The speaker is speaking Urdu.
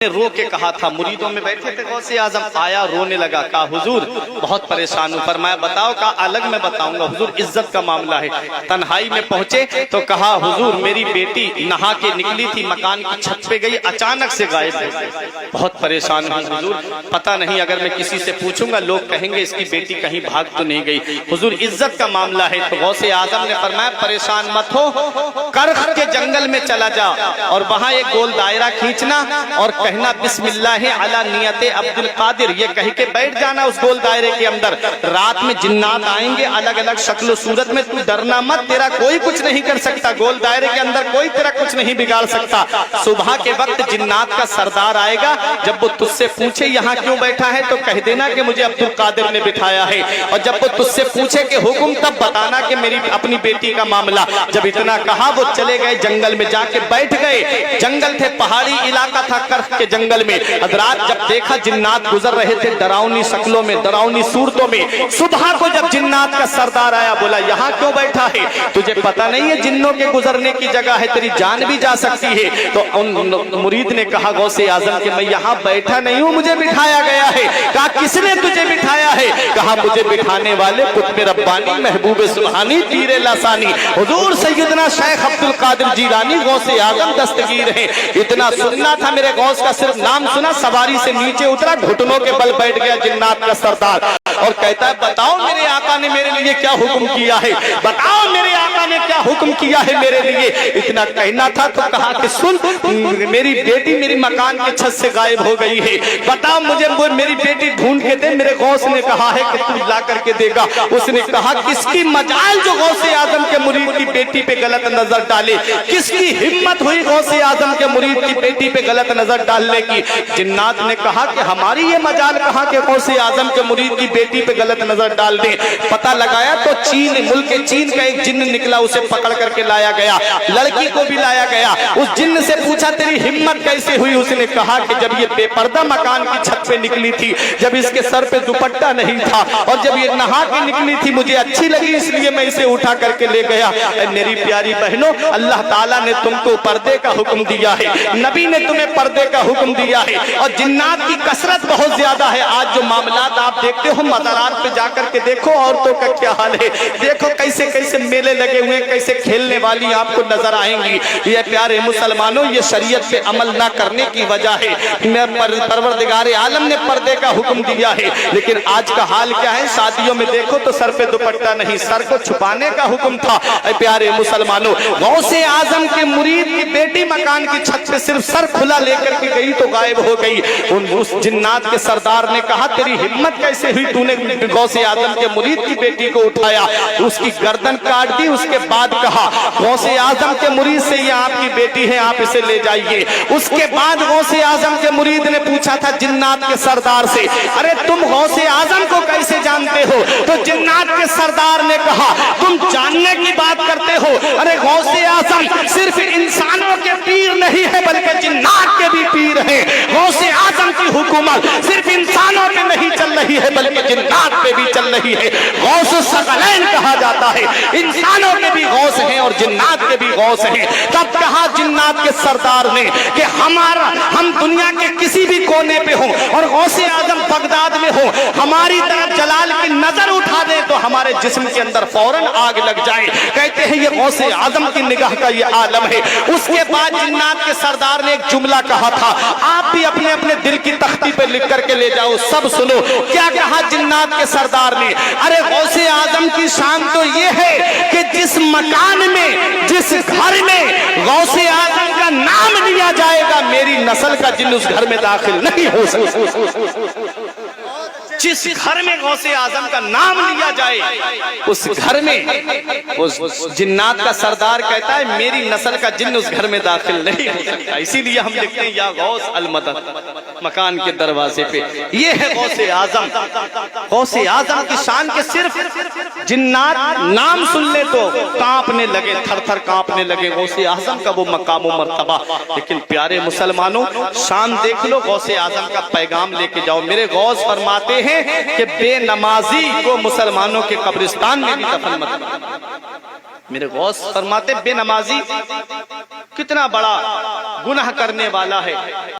نے رو کے کہا تھا، مریدوں میں بیٹھے تھے، غوث اعظم آیا رونے لگا، کہا حضور بہت پریشان ہوں۔ فرمایا بتاؤ، کہا الگ میں بتاؤں گا حضور، عزت کا معاملہ ہے۔ تنہائی میں پہنچے تو کہا حضور میری بیٹی نہا کے نکلی تھی، مکان کی چھت پہ گئی، اچانک سے غائب ہو گئی، بہت پریشان ہوں حضور، پتہ نہیں اگر میں کسی سے پوچھوں گا لوگ کہیں گے اس کی بیٹی کہیں بھاگ تو نہیں گئی، حضور عزت کا معاملہ ہے۔ تو غوث اعظم نے فرمایا پریشان مت ہو، کرخ کے جنگل میں چلا جا اور وہاں ایک گول دائرہ کھینچنا اور کہنا بسم اللہ علی نیت عبد القادر، یہ کہہ کے بیٹھ جانا اس گول دائرے کے اندر۔ رات میں جنات آئیں گے الگ الگ شکل و صورت میں، تو ڈرنا مت، تیرا کوئی کچھ نہیں کر سکتا، گول دائرے کے اندر کوئی تیرا کچھ نہیں بگاڑ سکتا۔ صبح کے وقت جنات کا سردار آئے گا، جب وہ تجھ سے پوچھے یہاں کیوں بیٹھا ہے تو کہہ دینا کہ مجھے عبد القادر نے بٹھایا ہے، اور جب وہ تجھ سے پوچھے کہ حکم تب بتانا کہ میری اپنی بیٹی کا معاملہ۔ جب اتنا کہا وہ چلے گئے جنگل میں، جا کے بیٹھ گئے، جنگل تھے، پہاڑی علاقہ تھا، کرخ کے جنگل میں۔ حضرات جب دیکھا جنات گزر رہے تھے ڈراؤنی شکلوں میں، ڈراؤنی صورتوں میں، صبح کو جب جنات کا سردار آیا بولا یہاں کیوں بیٹھا ہے، تجھے پتہ نہیں ہے جنوں کے گزرنے کی جگہ ہے، تیری جان بھی جا سکتی ہے۔ تو ان مرید نے کہا غوث اعظم کہ میں یہاں بیٹھا نہیں ہوں، مجھے بٹھایا گیا ہے۔ کہا کس نے تجھے بٹھایا ہے؟ کہا مجھے بٹھانے والے قطب ربانی محبوب سبحانی پیر لسانی حضور سیدنا شیخ عبد القادر جیلانی غوث اعظم دستگیر ہیں۔ اتنا سننا تھا میرے غوث کا، صرف نام سنا، سواری سے نیچے اترا، گھٹنوں کے بل بیٹھ گیا جنات کا سردار اور کہتا ہے بتاؤ میرے آقا نے میرے لیے کیا حکم کیا ہے، بتاؤ میرے آقا نے کیا حکم کیا ہے میرے لیے۔ اتنا کہنا تھا تو کہا کہ سن، میری بیٹی میری مکان کی چھت سے غائب ہو گئی ہے، بتاؤ مجھے میری بیٹی ڈھونڈ کے دے۔ میرے غوث نے کہا ہے کہ تو لا کر کے دے گا۔ اس نے کہا کس کی مجال جو غوث اعظم کے مرید کی بیٹی پہ غلط نظر ڈالے، کس کی ہمت ہوئی غوث اعظم کے مرید کی بیٹی پہ غلط نظر ڈالنے کی؟ جنات نے کہا کہ ہماری یہ مجال کہاں کہ غوث اعظم کے مرید کی بیٹی پہ غلط نظر ڈال دیں۔ پتہ لگایا تو چین، ملک چین کا ایک جن نکلا، اسے پکڑ کر کے لایا گیا، لڑکی کو بھی لایا گیا۔ اس جن سے پوچھا تیری ہمت کیسے ہوئی؟ اس نے کہا کہ جب یہ بے پردہ مکان کی چھت پہ نکلی تھی، جب اس کے سر پہ دوپٹہ نہیں تھا اور جب یہ نہا کے نکلی تھی، مجھے اچھی لگی اس لیے میں اسے اٹھا کر کے لے گیا۔ اے میری پیاری بہنوں، اللہ تعالیٰ نے تم کو پردے کا حکم دیا ہے، نبی نے تمہیں پردے کا حکم دیا ہے، اور جنات کی کثرت بہت زیادہ ہے۔ آج جو معاملات آپ دیکھتے ہو، مزارات پہ جا کر کے دیکھو عورتوں کا کیا حال ہے، دیکھو کیسے کیسے میلے لگے ہوئے، کیسے کھیلنے والی آپ کو نظر آئیں گی۔ یہ پیارے مسلمانوں، یہ شریعت پہ عمل نہ کرنے کی وجہ ہے۔ پروردگار عالم نے پردے کا حکم دیا ہے، لیکن آج کا حال کیا ہے؟ شادیوں میں دیکھو تو سر پہ دوپٹہ نہیں، سر کو چھپانے کا حکم تھا۔ اے پیارے مسلمانوں، غوث اعظم کے مرید کی بیٹی مکان کی چھت پہ صرف سر کھلا لے کر کے گئی تو غائب ہو گئی۔ اس جنات کے سردار نے کہا تیری ہمت کیسے ہوئی، تو نے غوث اعظم کے مرید کی بیٹی کو اٹھایا، اس کی گردن کاٹ دی۔ اس کے بعد کہا غوث اعظم کے مرید سے یہ آپ کی بیٹی ہے، آپ اسے لے جائیے۔ اس کے بعد غوث اعظم کے مرید نے پوچھا تھا جنات کے سردار سے، ارے تم غوث اعظم کو کیسے جانتے ہو؟ تو جنات کے سردار نے کہا تم جاننے کی بات کرتے ہو، ارے غوث اعظم صرف انسانوں کے پیر نہیں ہے بلکہ جنات کے بھی پیر ہیں۔ غوث اعظم کی حکومت صرف انسانوں پہ نہیں چل رہی ہے بلکہ جنات پہ بھی چل رہی ہے۔ غوث الثقلین کہا جاتا ہے، انسانوں کے بھی غوث ہیں اور جنات کے بھی غوث ہیں۔ تب کہا جنات کے سردار نے کہ ہم دنیا کے کسی بھی کونے پہ ہوں اور غوث اعظم بغداد میں ہوں، ہماری طرف جلال کی نظر اٹھا دیں تو ہمارے جسم کے اندر فوراً آگ لگ جائے۔ کہتے ہیں یہ غوث اعظم کی نگاہ کا یہ عالم ہے۔ اس کے بعد جنات کے سردار نے ایک جملہ کہا تھا، آپ بھی اپنے اپنے دل کی تختی پہ لکھ کر کے لے جاؤ، سب سنو۔ کیا کہا جنات کے سردار نے؟ ارے غوث اعظم کی شان تو یہ ہے کہ جس مکان میں، جس گھر میں غوث اعظم کا نام لیا جائے گا، میری نسل کا جن اس گھر میں داخل نہیں ہو سکتا۔ جس گھر میں غوث اعظم کا نام لیا جائے اس گھر میں، اس جنات کا سردار کہتا ہے میری نسل کا جن اس گھر میں داخل نہیں ہو سکتا۔ اسی لیے ہم لکھتے ہیں یا غوث المدد مکان کے دروازے پہ۔ یہ ہے غوث اعظم۔ غوث اعظم کی شان کے صرف جنات نام سن لے تو کانپنے لگے، تھر تھر کانپنے لگے۔ غوث اعظم کا وہ مقام و مرتبہ، لیکن پیارے مسلمانوں شان دیکھ لو، غوث اعظم کا پیغام لے کے جاؤ۔ میرے غوث فرماتے ہیں کہ بے نمازی کو مسلمانوں کے قبرستان میں بھی دفن مت کرنا۔ میرے غوث فرماتے بے نمازی کتنا بڑا گناہ کرنے والا ہے۔